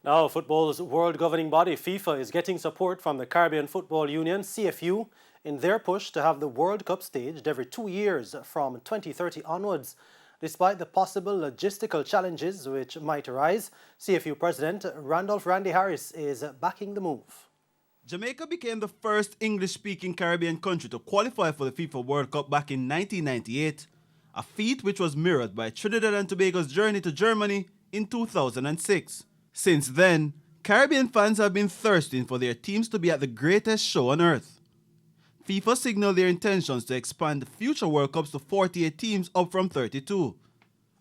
Now, football's world governing body, FIFA, is getting support from the Caribbean Football Union, CFU, in their push to have the World Cup staged every 2 years from 2030 onwards. Despite the possible logistical challenges which might arise, CFU President Randy Harris is backing the move. Jamaica became the first English-speaking Caribbean country to qualify for the FIFA World Cup back in 1998, a feat which was mirrored by Trinidad and Tobago's journey to Germany in 2006. Since then, Caribbean fans have been thirsting for their teams to be at the greatest show on earth. FIFA signaled their intentions to expand the future World Cups to 48 teams up from 32.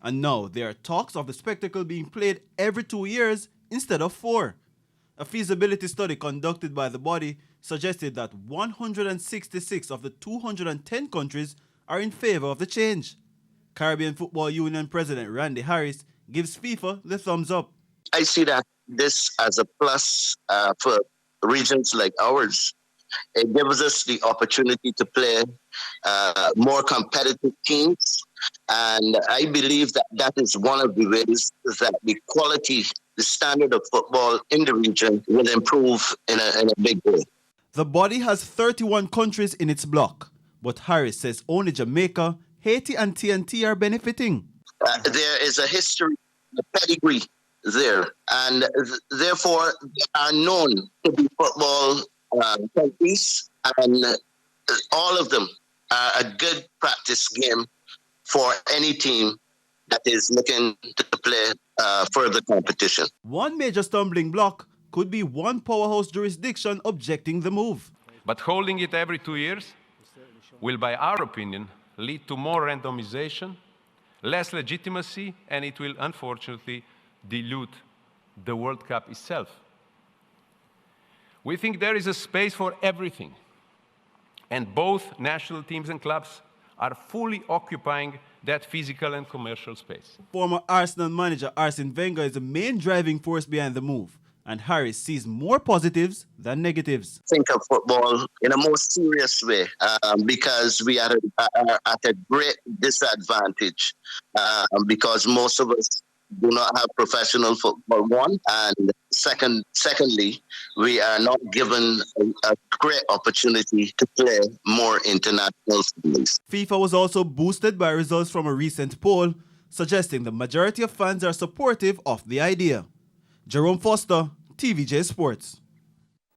And now there are talks of the spectacle being played every 2 years instead of 4. A feasibility study conducted by the body suggested that 166 of the 210 countries are in favor of the change. Caribbean Football Union President Randy Harris gives FIFA the thumbs up. I see that this as a plus for regions like ours. It gives us the opportunity to play more competitive teams. And I believe that that is one of the ways that the quality, the standard of football in the region will improve in a big way. The body has 31 countries in its bloc, but Harris says only Jamaica, Haiti and TNT are benefiting. There is a history, a pedigree there, and therefore they are known to be football countries, and all of them are a good practice game for any team that is looking to play further competition. One major stumbling block could be one powerhouse jurisdiction objecting the move. But holding it every 2 years will, by our opinion, lead to more randomization, less legitimacy, and it will unfortunately dilute the World Cup itself. We think there is a space for everything, and both national teams and clubs are fully occupying that physical and commercial space. Former Arsenal manager Arsene Wenger is the main driving force behind the move, and Harris sees more positives than negatives. Think of football in a more serious way because we are at a great disadvantage because most of us do not have professional football, one, and secondly, we are not given a great opportunity to play more international series. FIFA was also boosted by results from a recent poll suggesting the majority of fans are supportive of the idea. Jerome Foster, TVJ Sports.